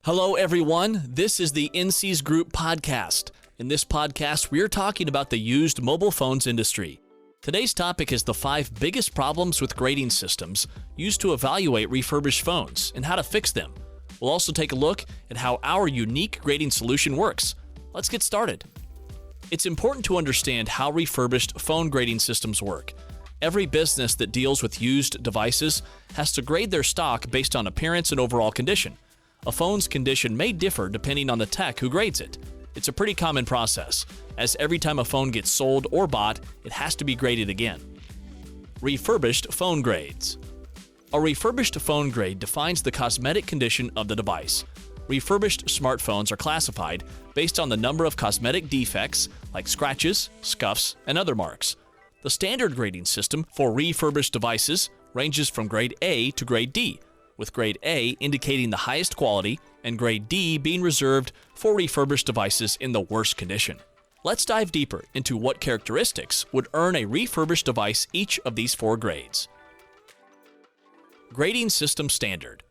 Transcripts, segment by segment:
Hello, everyone. This is the NC's Group podcast. In this podcast, we're talking about the used mobile phones industry. Today's topic is the 5 biggest problems with grading systems used to evaluate refurbished phones and how to fix them. We'll also take a look at how our unique grading solution works. Let's get started. It's important to understand how refurbished phone grading systems work. Every business that deals with used devices has to grade their stock based on appearance and overall condition. A phone's condition may differ depending on the tech who grades it. It's a pretty common process, as every time a phone gets sold or bought, it has to be graded again. Refurbished phone grades. A refurbished phone grade defines the cosmetic condition of the device. Refurbished smartphones are classified based on the number of cosmetic defects like scratches, scuffs, and other marks. The standard grading system for refurbished devices ranges from grade A to grade D, with grade A indicating the highest quality and grade D being reserved for refurbished devices in the worst condition. Let's dive deeper into what characteristics would earn a refurbished device each of these 4 grades. Grading system standard.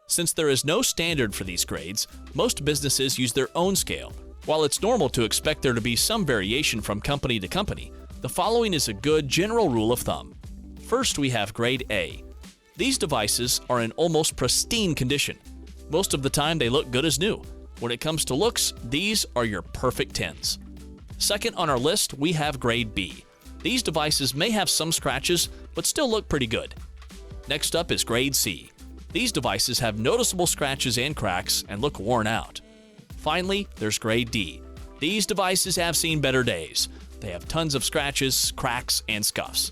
Since there is no standard for these grades, most businesses use their own scale. While it's normal to expect there to be some variation from company to company, the following is a good general rule of thumb. First, we have grade A. These devices are in almost pristine condition. Most of the time, they look good as new. When it comes to looks, these are your perfect 10s. Second on our list, we have grade B. These devices may have some scratches, but still look pretty good. Next up is grade C. These devices have noticeable scratches and cracks and look worn out. Finally, there's grade D. These devices have seen better days. They have tons of scratches, cracks, and scuffs.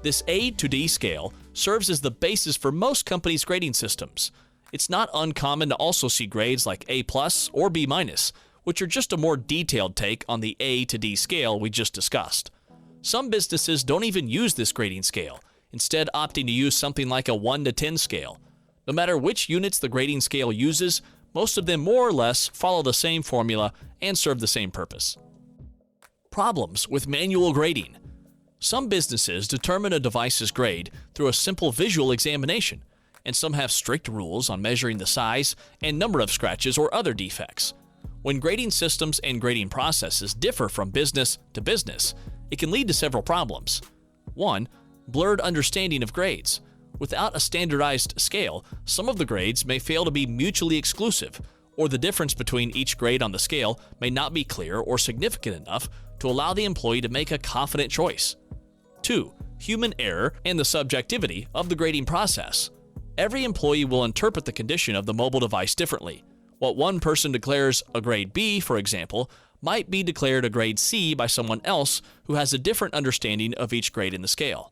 This A to D scale serves as the basis for most companies' grading systems. It's not uncommon to also see grades like A+ or B-, which are just a more detailed take on the A to D scale we just discussed. Some businesses don't even use this grading scale, instead opting to use something like a 1 to 10 scale. No matter which units the grading scale uses, most of them more or less follow the same formula and serve the same purpose. Problems with manual grading. Some businesses determine a device's grade through a simple visual examination, and some have strict rules on measuring the size and number of scratches or other defects. When grading systems and grading processes differ from business to business, it can lead to several problems. 1. Blurred understanding of grades. Without a standardized scale, some of the grades may fail to be mutually exclusive, or the difference between each grade on the scale may not be clear or significant enough to allow the employee to make a confident choice. 2. Human error and the subjectivity of the grading process. Every employee will interpret the condition of the mobile device differently. What one person declares a grade B, for example, might be declared a grade C by someone else who has a different understanding of each grade in the scale.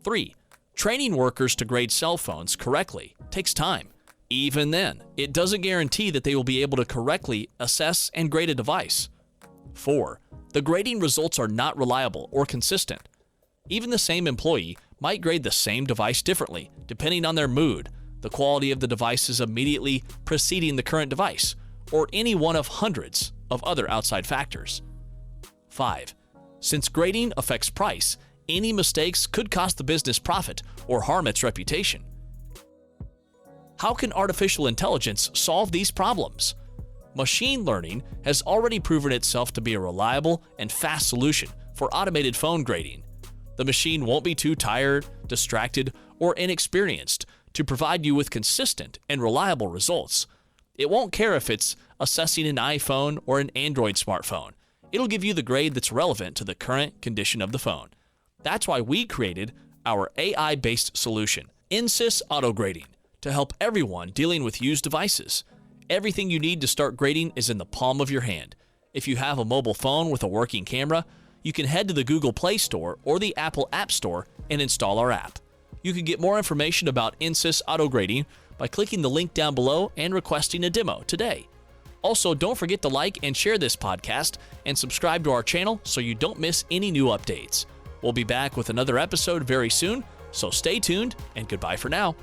3. Training workers to grade cell phones correctly takes time. Even then, it doesn't guarantee that they will be able to correctly assess and grade a device. 4. The grading results are not reliable or consistent. Even the same employee might grade the same device differently, depending on their mood, the quality of the devices immediately preceding the current device, or any one of hundreds of other outside factors. 5. Since grading affects price, any mistakes could cost the business profit or harm its reputation. How can artificial intelligence solve these problems? Machine learning has already proven itself to be a reliable and fast solution for automated phone grading. The machine won't be too tired, distracted, or inexperienced to provide you with consistent and reliable results. It won't care if it's assessing an iPhone or an Android smartphone. It'll give you the grade that's relevant to the current condition of the phone. That's why we created our AI-based solution, NCS Auto Grading, to help everyone dealing with used devices. Everything you need to start grading is in the palm of your hand. If you have a mobile phone with a working camera, you can head to the Google Play Store or the Apple App Store and install our app. You can get more information about NCS Auto Grading by clicking the link down below and requesting a demo today. Also, don't forget to like and share this podcast and subscribe to our channel so you don't miss any new updates. We'll be back with another episode very soon, so stay tuned and goodbye for now.